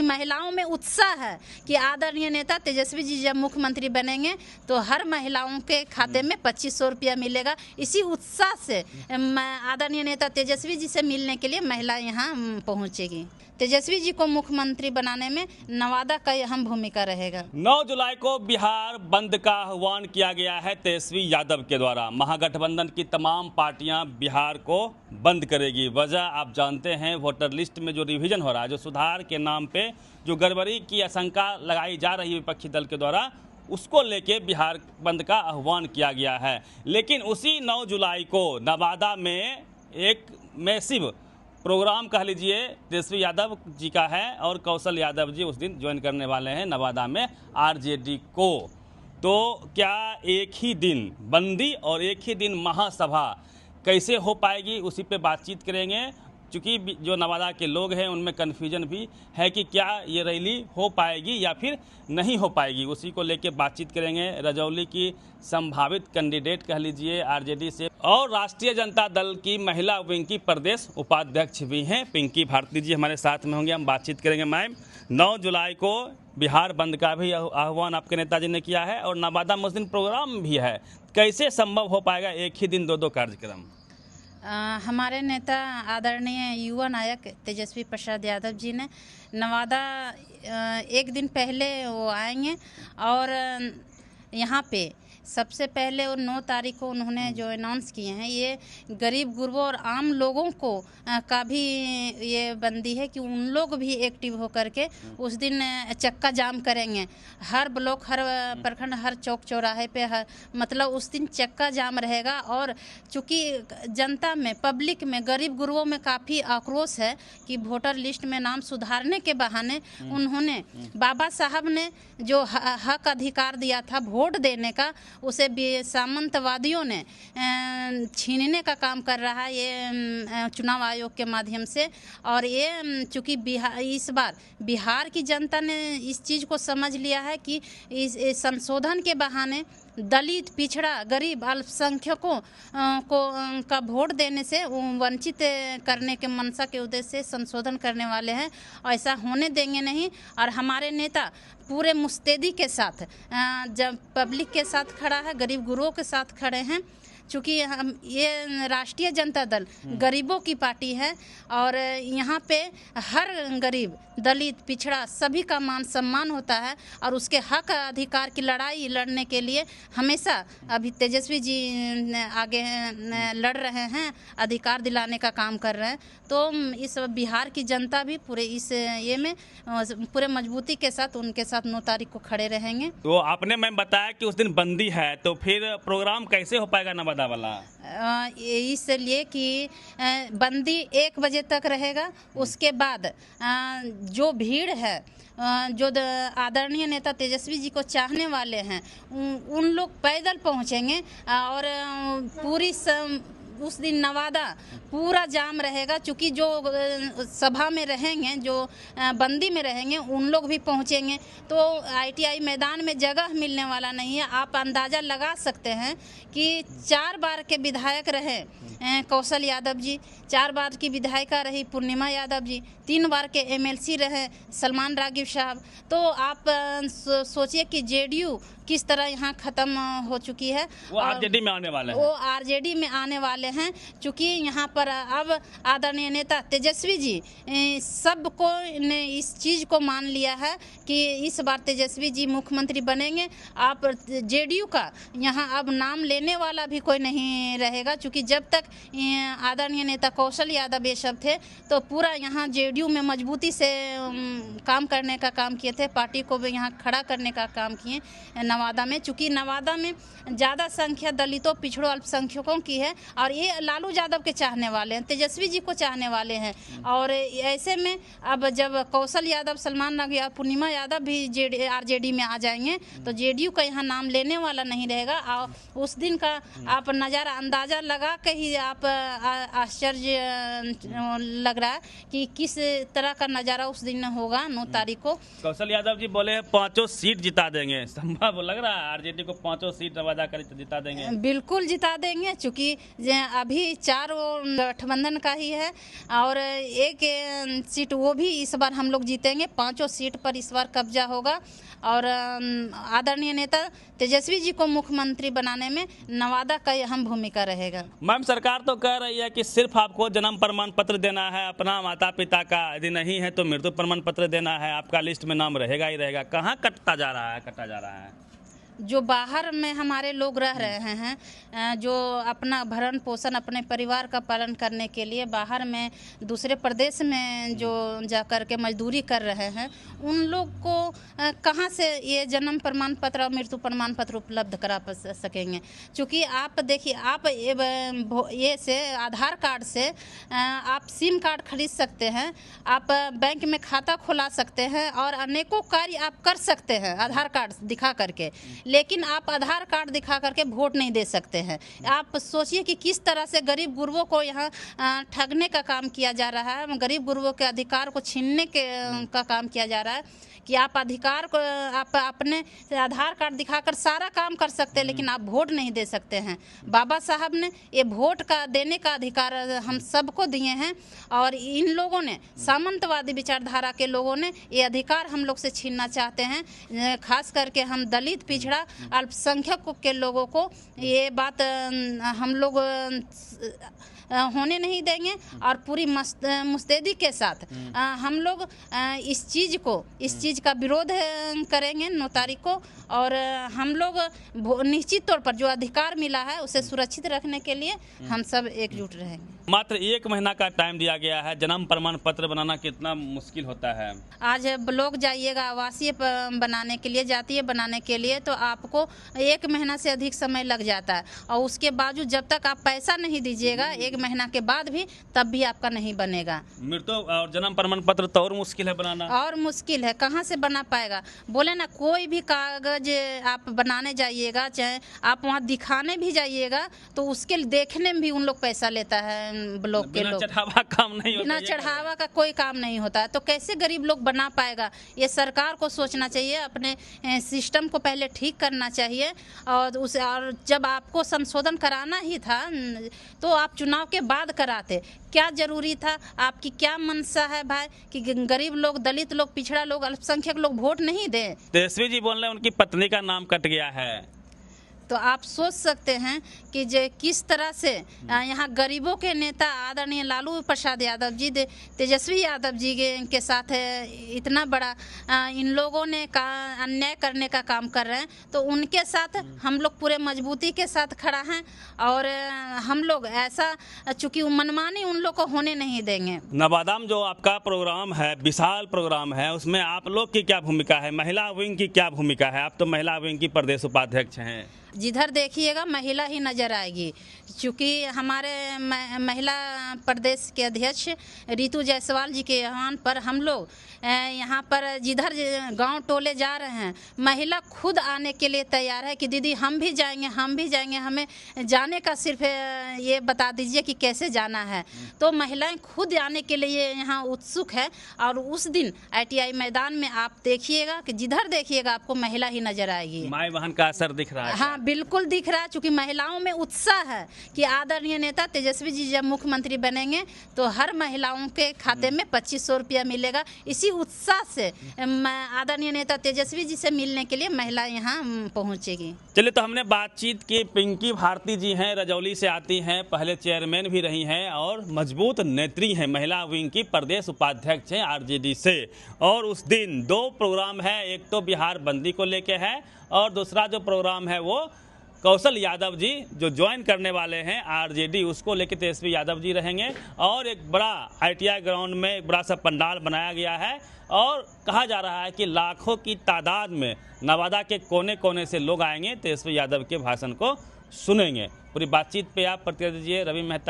महिलाओं में उत्साह है कि आदरणीय नेता तेजस्वी जी जब मुख्यमंत्री बनेंगे तो हर महिलाओं के खाते में 2500 रुपया मिलेगा। इसी उत्साह से आदरणीय नेता तेजस्वी जी से मिलने के लिए महिला यहाँ पहुँचेगी। तेजस्वी जी को मुख्यमंत्री बनाने में नवादा का अहम भूमिका रहेगा। 9 जुलाई को बिहार बंद का आह्वान किया गया है तेजस्वी यादव के द्वारा। महागठबंधन की तमाम पार्टियां बिहार को बंद करेगी। वजह आप जानते हैं, वोटर लिस्ट में जो रिवीजन हो रहा है, जो सुधार के नाम पे जो गड़बड़ी की आशंका लगाई जा रही है विपक्षी दल के द्वारा, उसको लेके बिहार बंद का आह्वान किया गया है। लेकिन उसी 9 जुलाई को नवादा में एक मैसिव प्रोग्राम कह लीजिए तेजस्वी यादव जी का है और कौशल यादव जी उस दिन ज्वाइन करने वाले हैं नवादा में आरजेडी को। तो क्या एक ही दिन बंदी और एक ही दिन महासभा कैसे हो पाएगी, उसी पे बातचीत करेंगे। चूँकि जो नवादा के लोग हैं उनमें कन्फ्यूजन भी है कि क्या ये रैली हो पाएगी या फिर नहीं हो पाएगी, उसी को लेके बातचीत करेंगे। रजौली की संभावित कैंडिडेट कह लीजिए आरजेडी से और राष्ट्रीय जनता दल की महिला विंग की प्रदेश उपाध्यक्ष भी हैं पिंकी भारती जी हमारे साथ में होंगे, हम बातचीत करेंगे। मैम, 9 जुलाई को बिहार बंद का भी आह्वान आपके नेताजी ने किया है और नवादा में उस दिन प्रोग्राम भी है, कैसे संभव हो पाएगा एक ही दिन 2 कार्यक्रम? हमारे नेता आदरणीय युवा नायक तेजस्वी प्रसाद यादव जी ने नवादा एक दिन पहले वो आएंगे और यहाँ पे सबसे पहले और 9 तारीख को उन्होंने जो अनाउंस किए हैं, ये गरीब गुरबों और आम लोगों को का भी ये बंदी है कि उन लोग भी एक्टिव होकर के उस दिन चक्का जाम करेंगे। हर ब्लॉक, हर प्रखंड, हर चौक चौराहे पे मतलब उस दिन चक्का जाम रहेगा। और चूँकि जनता में, पब्लिक में, गरीब गुरबों में काफ़ी आक्रोश है कि वोटर लिस्ट में नाम सुधारने के बहाने उन्होंने बाबा साहब ने जो हक अधिकार दिया था वोट देने का, उसे भी सामंतवादियों ने छीनने का काम कर रहा है ये चुनाव आयोग के माध्यम से। और ये चूँकि इस बार बिहार की जनता ने इस चीज़ को समझ लिया है कि इस संशोधन के बहाने दलित, पिछड़ा, गरीब, अल्पसंख्यकों का वोट देने से वंचित करने के मंशा के उद्देश्य से संशोधन करने वाले हैं। ऐसा होने देंगे नहीं। और हमारे नेता पूरे मुस्तैदी के साथ जब पब्लिक के साथ खड़ा है, गरीब गुरुओं के साथ खड़े हैं। चूँकि हम ये राष्ट्रीय जनता दल गरीबों की पार्टी है और यहाँ पे हर गरीब, दलित, पिछड़ा सभी का मान सम्मान होता है और उसके हक अधिकार की लड़ाई लड़ने के लिए हमेशा अभी तेजस्वी जी आगे लड़ रहे हैं, अधिकार दिलाने का काम कर रहे हैं। तो इस बिहार की जनता भी पूरे इस ये में पूरे मजबूती के साथ उनके साथ 9 तारीख को खड़े रहेंगे। तो आपने मैम बताया कि उस दिन बंदी है, तो फिर प्रोग्राम कैसे हो पाएगा नवादा वाला? इसलिए कि बंदी 1 बजे तक रहेगा। उसके बाद जो भीड़ है, जो आदरणीय नेता तेजस्वी जी को चाहने वाले हैं, उन लोग पैदल पहुंचेंगे और पूरी उस दिन नवादा पूरा जाम रहेगा। चूँकि जो सभा में रहेंगे, जो बंदी में रहेंगे, उन लोग भी पहुंचेंगे। तो ITI मैदान में जगह मिलने वाला नहीं है। आप अंदाज़ा लगा सकते हैं कि 4 बार के विधायक रहे कौशल यादव जी, 4 बार की विधायिका रही पूर्णिमा यादव जी, 3 बार के MLC रहे सलमान रागिब साहब। तो आप सोचिए कि JDU किस तरह यहाँ ख़त्म हो चुकी है। वो RJD में आने वाले हैं। वो RJD में आने वाले हैं। चूँकि यहाँ पर अब आदरणीय नेता तेजस्वी जी सबको ने इस चीज़ को मान लिया है कि इस बार तेजस्वी जी मुख्यमंत्री बनेंगे। आप JDU का यहाँ अब नाम लेने वाला भी कोई नहीं रहेगा। चूँकि जब तक आदरणीय नेता कौशल यादव ये सब थे तो पूरा यहाँ JDU में मजबूती से काम करने का काम किए थे, पार्टी को भी यहाँ खड़ा करने का काम किए नवादा में। चूँकि नवादा में ज़्यादा संख्या दलितों, पिछड़ों, अल्पसंख्यकों की है और ये लालू यादव के चाहने वाले हैं, तेजस्वी जी को चाहने वाले हैं। और ऐसे में अब जब कौशल यादव, सलमान रागिब, पूर्णिमा यादव भी RJD में आ जाएंगे तो JDU का यहाँ नाम लेने वाला नहीं रहेगा। और उस दिन का आप नज़ारा अंदाज़ा लगा के ही आप आश्चर्य लग रहा है कि किस तरह का नज़ारा उस दिन होगा 9 तारीख को। कौशल यादव जी बोले 5 सीट जिता देंगे, संभव लग रहा है आरजेडी को 5 सीट नवादा कर जिता देंगे? बिल्कुल जिता देंगे, चूँकि अभी 4 गठबंधन का ही है और एक सीट वो भी इस बार हम लोग जीतेंगे। 5 सीट पर इस बार कब्जा होगा और आदरणीय नेता तेजस्वी जी को मुख्यमंत्री बनाने में नवादा का अहम भूमिका रहेगा। मैम, सरकार तो कह रही है कि सिर्फ आपको जन्म प्रमाण पत्र देना है, अपना माता पिता का यदि नहीं है तो मृत्यु प्रमाण पत्र देना है, आपका लिस्ट में नाम रहेगा ही रहेगा। कहाँ कटता जा रहा है? जो बाहर में हमारे लोग रह रहे हैं, जो अपना भरण पोषण अपने परिवार का पालन करने के लिए बाहर में दूसरे प्रदेश में जो जाकर के मजदूरी कर रहे हैं, उन लोग को कहाँ से ये जन्म प्रमाण पत्र और मृत्यु प्रमाण पत्र उपलब्ध करा सकेंगे? क्योंकि आप देखिए, आप ये से आधार कार्ड से आप सिम कार्ड खरीद सकते हैं, आप बैंक में खाता खुला सकते हैं और अनेकों कार्य आप कर सकते हैं आधार कार्ड दिखा करके, लेकिन आप आधार कार्ड दिखा करके वोट नहीं दे सकते हैं। आप सोचिए कि किस तरह से गरीब गुरबों को यहाँ ठगने का काम किया जा रहा है, गरीब गुरबों के अधिकार को छीनने का काम किया जा रहा है कि आप अधिकार को आप अपने आधार कार्ड दिखाकर सारा काम कर सकते हैं, लेकिन आप वोट नहीं दे सकते हैं। बाबा साहब ने ये वोट का देने का अधिकार हम सबको दिए हैं और इन लोगों ने, सामंतवादी विचारधारा के लोगों ने ये अधिकार हम लोग से छीनना चाहते हैं। खास करके हम दलित, पिछड़ा, अल्पसंख्यक के लोगों को ये बात हम लोग होने नहीं देंगे और पूरी मुस्तैदी के साथ हम लोग इस चीज़ का विरोध करेंगे 9 तारीख को और हम लोग निश्चित तौर पर जो अधिकार मिला है उसे सुरक्षित रखने के लिए हम सब एकजुट रहेंगे। मात्र 1 महीना का टाइम दिया गया है। जन्म प्रमाण पत्र बनाना कितना मुश्किल होता है? आज ब्लॉक जाइएगा आवासीय बनाने के लिए, जातीय बनाने के लिए, तो आपको 1 महीना से अधिक समय लग जाता है और उसके बावजूद जब तक आप पैसा नहीं दीजिएगा 1 महीना के बाद भी, तब भी आपका नहीं बनेगा। मृत्यु और जन्म प्रमाण पत्र तो और मुश्किल है बनाना, और मुश्किल है, कहाँ से बना पाएगा? बोले ना, कोई भी कागज आप बनाने जाइएगा, चाहे आप वहाँ दिखाने भी जाइएगा, तो उसके देखने में भी उन लोग पैसा लेता है ब्लॉक के लोग। चढ़ावा काम नहीं होता, बिना चढ़ावा का कोई काम नहीं होता है, तो कैसे गरीब लोग बना पाएगा? ये सरकार को सोचना चाहिए, अपने सिस्टम को पहले ठीक करना चाहिए और जब आपको संशोधन कराना ही था तो आप चुनाव के बाद कराते। क्या जरूरी था? आपकी क्या मनसा है भाई कि गरीब लोग, दलित लोग, पिछड़ा लोग, अल्पसंख्यक लोग वोट नहीं दे? तेजस्वी जी बोल रहे हैं उनकी पत्नी का नाम कट गया है, तो आप सोच सकते हैं कि किस तरह से यहाँ गरीबों के नेता आदरणीय लालू प्रसाद यादव जी, तेजस्वी यादव जी के साथ इतना बड़ा इन लोगों ने अन्याय करने का काम कर रहे हैं, तो उनके साथ हम लोग पूरे मजबूती के साथ खड़ा हैं और हम लोग ऐसा, चूँकि मनमानी उन लोग को होने नहीं देंगे। नवादा में जो आपका प्रोग्राम है, विशाल प्रोग्राम है, उसमें आप लोग की क्या भूमिका है? महिला विंग की क्या भूमिका है? आप तो महिला विंग की प्रदेश उपाध्यक्ष हैं। जिधर देखिएगा महिला ही नजर आएगी, क्योंकि हमारे महिला प्रदेश के अध्यक्ष रितु जायसवाल जी के आह्वान पर हम लोग यहाँ पर जिधर गांव टोले जा रहे हैं, महिला खुद आने के लिए तैयार है कि दीदी हम भी जाएंगे, हमें जाने का सिर्फ ये बता दीजिए कि कैसे जाना है। तो महिलाएं खुद आने के लिए यहाँ उत्सुक है और उस दिन ITI मैदान में आप देखिएगा कि जिधर देखिएगा आपको महिला ही नजर आएगी। माई बहन का असर दिख रहा है। हाँ, बिल्कुल दिख रहा है, क्योंकि महिलाओं में उत्साह है कि आदरणीय नेता तेजस्वी जी जब मुख्यमंत्री बनेंगे तो हर महिलाओं के खाते में 2500 रुपया मिलेगा। इसी उत्साह से आदरणीय नेता तेजस्वी जी से मिलने के लिए महिला यहाँ पहुँचेगी। चलिए, तो हमने बातचीत की। पिंकी भारती जी हैं, रजौली से आती हैं, पहले चेयरमैन भी रही हैं और मजबूत नेत्री हैं, महिला विंग की प्रदेश उपाध्यक्ष हैं RJD से। और उस दिन 2 प्रोग्राम है, एक तो बिहार बंदी को लेके है और दूसरा जो प्रोग्राम है वो कौशल यादव जी जो ज्वाइन करने वाले हैं RJD, उसको लेकर तेजस्वी यादव जी रहेंगे। और एक बड़ा ITI ग्राउंड में एक बड़ा सा पंडाल बनाया गया है और कहा जा रहा है कि लाखों की तादाद में नवादा के कोने कोने से लोग आएंगे, तेजस्वी यादव के भाषण को सुनेंगे। पूरी बातचीत पे आप प्रतिक्रिया दीजिए। रवि मेहता,